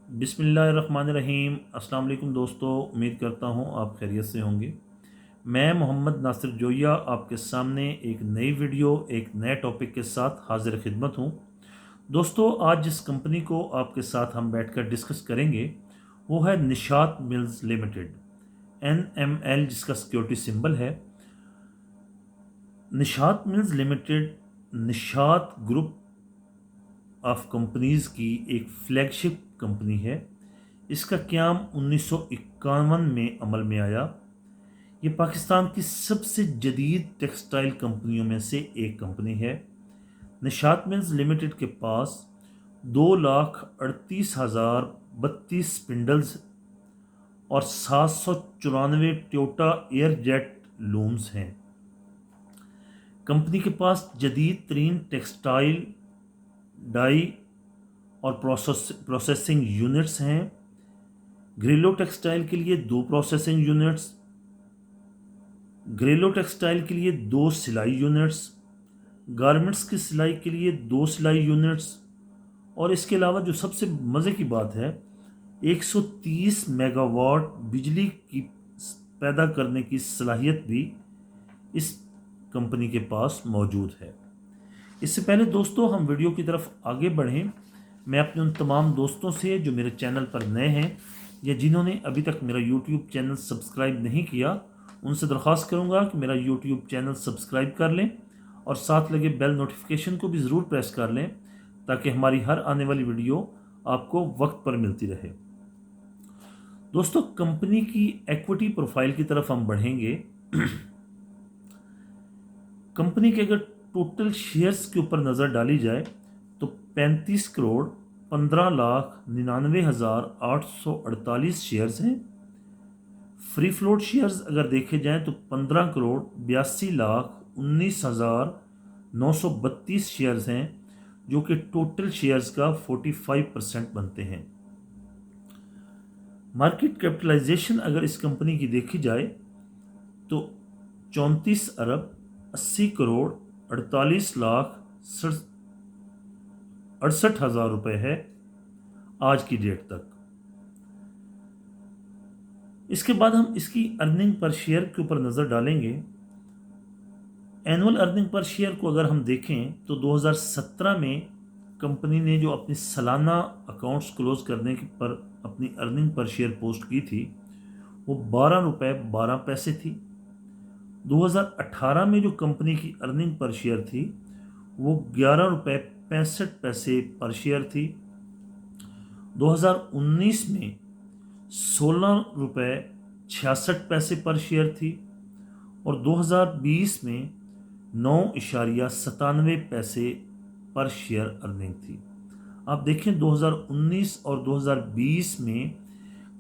बिस्मिल्लाहिर्रहमानिर्रहीम। अस्सलाम वालेकुम दोस्तों, उम्मीद करता हूँ आप खैरियत से होंगे। मैं मोहम्मद नासिर जोया आपके सामने एक नई वीडियो एक नए टॉपिक के साथ हाजिर खिदमत हूँ। दोस्तों, आज जिस कंपनी को आपके साथ हम बैठकर डिस्कस करेंगे वो है निशात मिल्स लिमिटेड, NML जिसका सिक्योरिटी सिंबल है। Nishat mills limited Nishat group of companies की एक फ्लैगशिप कंपनी है। इसका क़याम 1951 में अमल में आया। ये पाकिस्तान की सबसे जदीद टेक्सटाइल कंपनियों में से एक कंपनी है। निशात मिल्स लिमिटेड के पास 2,38,032 स्पिंडल्स और 794 टोयोटा एयरजेट लूम्स हैं। कंपनी के पास जदीद तरीन टेक्सटाइल डाई और प्रोसेसिंग यूनिट्स हैं। ग्रेलो टेक्सटाइल के लिए 2 प्रोसेसिंग यूनिट्स, ग्रेलो टेक्सटाइल के लिए 2 सिलाई यूनिट्स, गारमेंट्स की सिलाई के लिए 2 सिलाई यूनिट्स, और इसके अलावा जो सबसे मज़े की बात है, 130 मेगावाट बिजली की पैदा करने की सलाहियत भी इस कंपनी के पास मौजूद है। इससे पहले दोस्तों हम वीडियो की तरफ आगे बढ़ें, मैं अपने उन तमाम दोस्तों से जो मेरे चैनल पर नए हैं या जिन्होंने अभी तक मेरा YouTube चैनल सब्सक्राइब नहीं किया, उनसे दरख्वास्त करूंगा कि मेरा YouTube चैनल सब्सक्राइब कर लें और साथ लगे बेल नोटिफिकेशन को भी ज़रूर प्रेस कर लें ताकि हमारी हर आने वाली वीडियो आपको वक्त पर मिलती रहे। दोस्तों, कंपनी की इक्विटी प्रोफाइल की तरफ हम बढ़ेंगे। कंपनी के अगर टोटल शेयर्स के ऊपर नज़र डाली जाए तो 35,15,99,848 शेयर्स हैं। फ्री फ्लोट शेयर्स अगर देखे जाएं तो 15,82,19,932 शेयर्स हैं, जो कि टोटल शेयर्स का 45% बनते हैं। मार्केट कैपिटलाइजेशन अगर इस कंपनी की देखी जाए तो 34 अरब 80 करोड़ 48,68,000 रुपए है आज की डेट तक। इसके बाद हम इसकी अर्निंग पर शेयर के ऊपर नज़र डालेंगे। एनुअल अर्निंग पर शेयर को अगर हम देखें तो 2017 में कंपनी ने जो अपनी सालाना अकाउंट्स क्लोज करने पर अपनी अर्निंग पर शेयर पोस्ट की थी वो 12 रुपये 12 पैसे थी। 2018 में जो कंपनी की अर्निंग पर शेयर थी वो 11 रुपये 65 पैसे पर शेयर थी। 2019 में 16 रुपये 66 पैसे पर शेयर थी और 2020 में 9.97 पैसे पर शेयर अर्निंग थी। आप देखें 2019 और 2020 में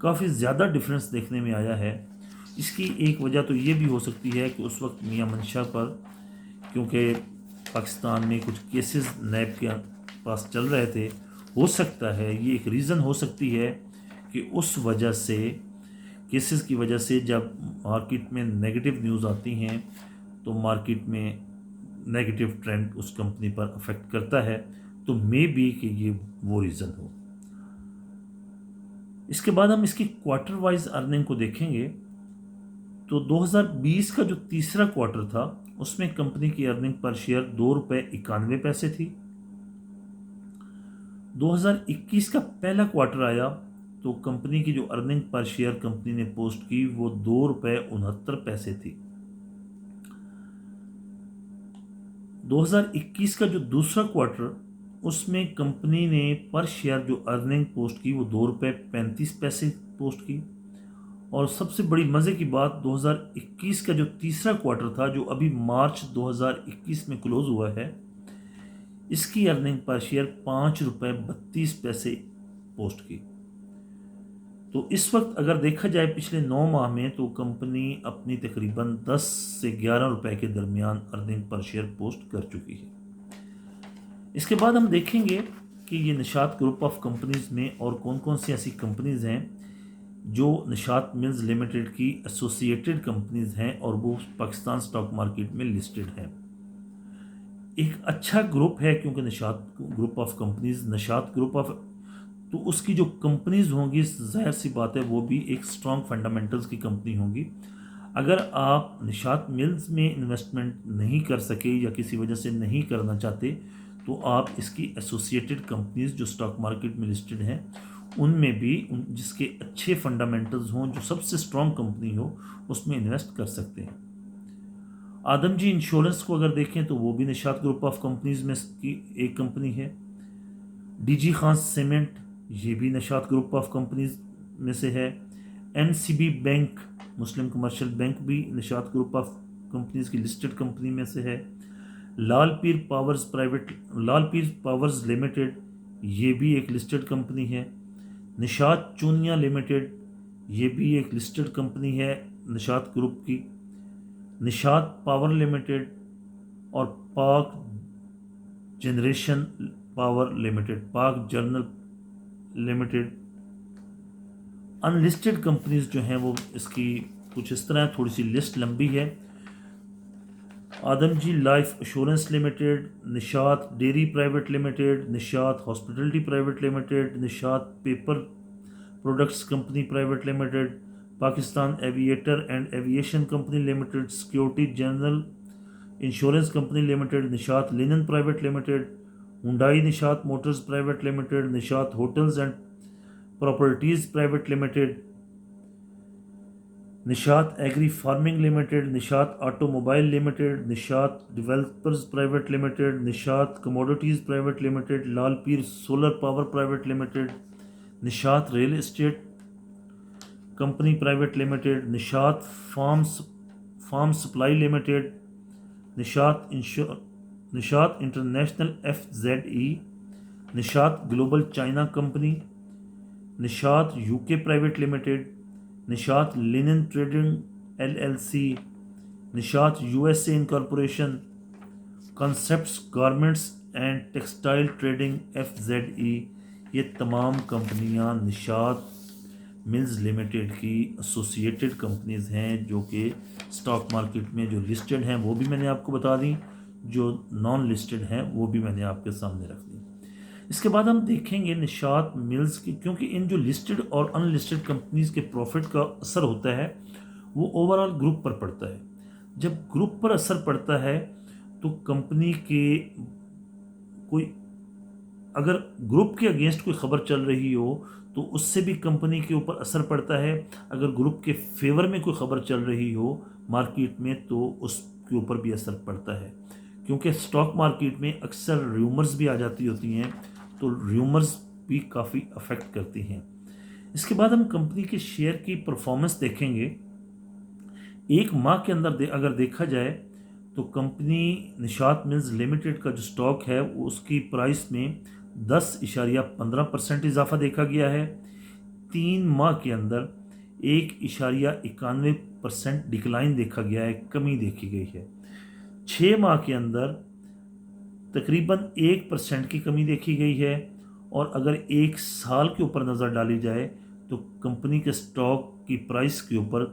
काफ़ी ज़्यादा डिफरेंस देखने में आया है। इसकी एक वजह तो ये भी हो सकती है कि उस वक्त मियां मंशा पर, क्योंकि पाकिस्तान में कुछ केसेस नैब के पास चल रहे थे, हो सकता है ये एक रीज़न हो सकती है कि उस वजह से, केसेस की वजह से जब मार्केट में नेगेटिव न्यूज़ आती हैं तो मार्केट में नेगेटिव ट्रेंड उस कंपनी पर अफेक्ट करता है, तो मे बी कि ये वो रीज़न हो। इसके बाद हम इसकी क्वार्टर वाइज अर्निंग को देखेंगे तो 2020 का जो तीसरा क्वार्टर था उसमें कंपनी की अर्निंग पर शेयर 2 रुपये 91 पैसे थी। 2021 का पहला क्वार्टर आया तो कंपनी की जो अर्निंग पर शेयर कंपनी ने पोस्ट की वो 2 रुपये 69 पैसे थी। 2021 का जो दूसरा क्वार्टर उसमें कंपनी ने पर शेयर जो अर्निंग पोस्ट की वो 2 रुपये 35 पैसे पोस्ट की। और सबसे बड़ी मज़े की बात, 2021 का जो तीसरा क्वार्टर था जो अभी मार्च 2021 में क्लोज हुआ है, इसकी अर्निंग पर शेयर 5 रुपये 32 पैसे पोस्ट की। तो इस वक्त अगर देखा जाए पिछले 9 माह में तो कंपनी अपनी तकरीबन 10 से 11 रुपए के दरमियान अर्निंग पर शेयर पोस्ट कर चुकी है। इसके बाद हम देखेंगे कि ये निशात ग्रुप ऑफ कंपनीज़ में और कौन कौन सी ऐसी कंपनीज़ हैं जो निशात मिल्स लिमिटेड की एसोसिएटेड कंपनीज़ हैं और वो पाकिस्तान स्टॉक मार्केट में लिस्टेड हैं। एक अच्छा ग्रुप है क्योंकि Nishat group of companies Nishat group of तो उसकी जो कंपनीज होंगी जाहिर सी बात है वो भी एक स्ट्रॉन्ग फंडामेंटल्स की कंपनी होंगी। अगर आप निशात मिल्स में इन्वेस्टमेंट नहीं कर सके या किसी वजह से नहीं करना चाहते तो आप इसकी एसोसिएटेड कंपनीज जो स्टॉक मार्केट में लिस्टेड हैं उनमें भी जिसके अच्छे फंडामेंटल्स हों, जो सबसे स्ट्रॉन्ग कंपनी हो, उसमें इन्वेस्ट कर सकते हैं। आदमजी इंश्योरेंस को अगर देखें तो वो भी निशात ग्रुप ऑफ कंपनीज में की एक कंपनी है। डीजी खान सीमेंट ये भी निशात ग्रुप ऑफ कंपनीज में से है। एनसीबी बैंक, मुस्लिम कमर्शियल बैंक भी निशात ग्रुप ऑफ कंपनीज की लिस्टेड कंपनी में से है। लाल पीर पावर्स लिमिटेड ये भी एक लिस्टेड कंपनी है। निशात चूनिया लिमिटेड ये भी एक लिस्टेड कंपनी है निशात ग्रुप की। निशात पावर लिमिटेड और पाक जनरेशन पावर लिमिटेड, पाक जर्नल लिमिटेड, अनलिस्टेड कंपनीज जो हैं वो इसकी कुछ इस तरह, थोड़ी सी लिस्ट लंबी है। Adamjee life insurance limited, Nishat dairy private limited, Nishat hospitality private limited, Nishat paper products company private limited, Pakistan aviator and aviation company limited, security general insurance company limited, Nishat linen private limited, Hyundai Nishat motors private limited, Nishat hotels and properties private limited, Nishat agri farming limited, Nishat automobile limited, Nishat developers private limited, Nishat commodities private limited, Lal Pir solar power private limited, Nishat real estate company private limited, Nishat farm supply limited, Nishat international FZE, Nishat global China company, Nishat UK private limited, Nishat linen trading LLC, Nishat USA incorporation, concepts garments and textile trading FZE, ये तमाम कंपनियां Nishat mills limited की associated companies हैं जो कि stock market में जो listed हैं वो भी मैंने आपको बता दी, जो नॉन लिस्टेड हैं वो भी मैंने आपके सामने रख दी। इसके बाद हम देखेंगे निशात मिल्स की, क्योंकि इन जो लिस्टेड और अनलिस्टेड कंपनीज के प्रॉफिट का असर होता है वो ओवरऑल ग्रुप पर पड़ता है। जब ग्रुप पर असर पड़ता है तो कंपनी के कोई, अगर ग्रुप के अगेंस्ट कोई खबर चल रही हो तो उससे भी कंपनी के ऊपर असर पड़ता है। अगर ग्रुप के फेवर में कोई खबर चल रही हो मार्केट में तो उसके ऊपर भी असर पड़ता है, क्योंकि स्टॉक मार्केट में अक्सर र्यूमर्स भी आ जाती होती हैं, तो र्यूमर्स भी काफ़ी अफेक्ट करती हैं। इसके बाद हम कंपनी के शेयर की परफॉर्मेंस देखेंगे। एक माह के अंदर अगर देखा जाए तो कंपनी निशात मिल्स लिमिटेड का जो स्टॉक है वो उसकी प्राइस में 10.15% इजाफा देखा गया है। 3 माह के अंदर 1.91% डिक्लाइन देखा गया है, कमी देखी गई है। 6 माह के अंदर तकरीबन 1% की कमी देखी गई है। और अगर 1 साल के ऊपर नज़र डाली जाए तो कंपनी के स्टॉक की प्राइस के ऊपर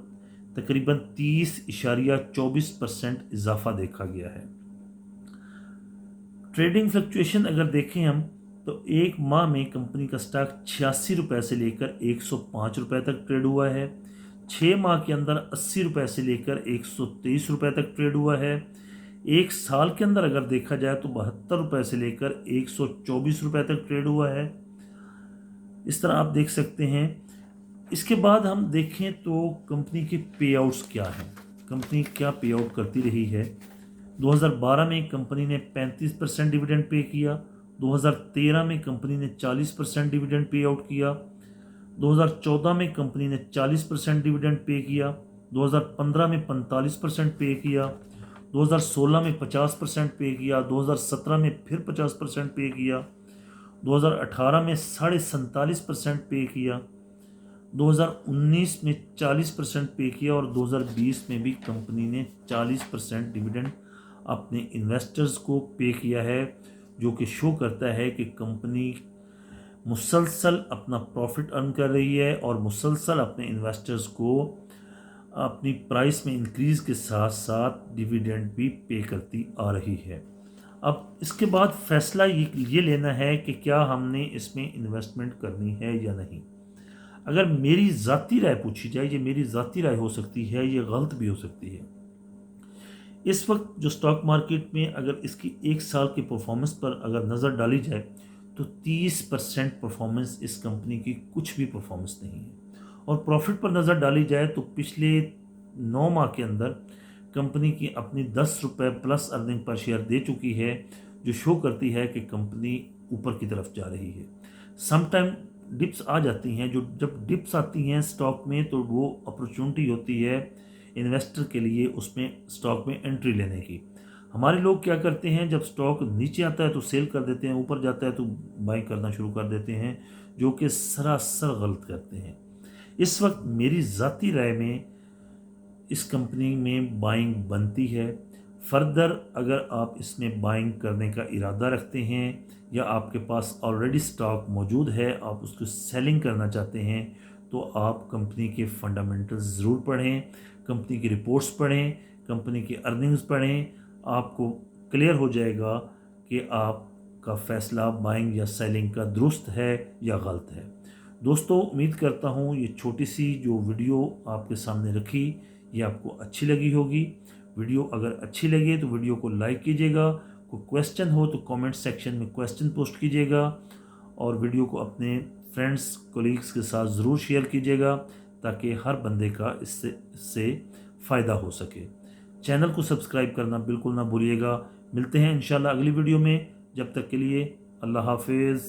तकरीबन 30.24% इजाफा देखा गया है। ट्रेडिंग फ्लक्चुएशन अगर देखें हम तो 1 माह में कंपनी का स्टॉक 86 रुपये से लेकर 105 रुपये तक ट्रेड हुआ है। 6 माह के अंदर 80 रुपये से लेकर 123 रुपये तक ट्रेड हुआ है। 1 साल के अंदर अगर देखा जाए तो 72 रुपये से लेकर 124 रुपये तक ट्रेड हुआ है। इस तरह आप देख सकते हैं। इसके बाद हम देखें तो कंपनी के पे आउट्स क्या हैं, कंपनी क्या पे आउट करती रही है। 2012 में कंपनी ने 35% डिविडेंड पे किया। 2013 में कंपनी ने 40% डिविडेंड पे आउट किया। 2014 में कंपनी ने 40% डिविडेंड पे किया। 2015 में 45% पे किया। 2016 में 50% पे किया। 2017 में फिर 50% पे किया। 2018 में 47.5% पे किया। 2019 में 40% पे किया और 2020 में भी कंपनी ने 40% डिविडेंड अपने इन्वेस्टर्स को पे किया है, जो कि शो करता है कि कंपनी मुसलसल अपना प्रॉफिट अर्न कर रही है और मुसलसल अपने इन्वेस्टर्स को अपनी प्राइस में इंक्रीज़ के साथ साथ डिविडेंड भी पे करती आ रही है। अब इसके बाद फैसला ये लेना है कि क्या हमने इसमें इन्वेस्टमेंट करनी है या नहीं। अगर मेरी ज़ाती राय पूछी जाए, ये मेरी ज़ाती राय हो सकती है, ये गलत भी हो सकती है। इस वक्त जो स्टॉक मार्केट में अगर इसकी एक साल की परफॉर्मेंस पर अगर नज़र डाली जाए तो 30% परफॉर्मेंस इस कंपनी की कुछ भी परफॉर्मेंस नहीं है। और प्रॉफिट पर नज़र डाली जाए तो पिछले 9 माह के अंदर कंपनी की अपनी 10 रुपये प्लस अर्निंग पर शेयर दे चुकी है, जो शो करती है कि कंपनी ऊपर की तरफ जा रही है। समटाइम डिप्स आ जाती हैं, जो जब डिप्स आती हैं स्टॉक में तो वो अपॉर्चुनिटी होती है इन्वेस्टर के लिए उसमें स्टॉक में एंट्री लेने की। हमारे लोग क्या करते हैं, जब स्टॉक नीचे आता है तो सेल कर देते हैं, ऊपर जाता है तो बाई करना शुरू कर देते हैं, जो कि सरासर गलत करते हैं। इस वक्त मेरी ज़ाती राय में इस कंपनी में बाइंग बनती है। फर्दर अगर आप इसमें बाइंग करने का इरादा रखते हैं या आपके पास ऑलरेडी स्टॉक मौजूद है, आप उसको सेलिंग करना चाहते हैं, तो आप कंपनी के फंडामेंटल्स ज़रूर पढ़ें, कंपनी की रिपोर्ट्स पढ़ें, कंपनी की अर्निंग्स पढ़ें। आपको क्लियर हो जाएगा कि आपका फ़ैसला बाइंग या सेलिंग का दुरुस्त है या गलत है। दोस्तों, उम्मीद करता हूँ ये छोटी सी जो वीडियो आपके सामने रखी ये आपको अच्छी लगी होगी। वीडियो अगर अच्छी लगे तो वीडियो को लाइक कीजिएगा, कोई क्वेश्चन हो तो कमेंट सेक्शन में क्वेश्चन पोस्ट कीजिएगा, और वीडियो को अपने फ्रेंड्स कोलीग्स के साथ ज़रूर शेयर कीजिएगा ताकि हर बंदे का इससे फ़ायदा हो सके। चैनल को सब्सक्राइब करना बिल्कुल ना भूलिएगा। मिलते हैं इंशाल्लाह अगली वीडियो में। जब तक के लिए अल्लाह हाफिज़।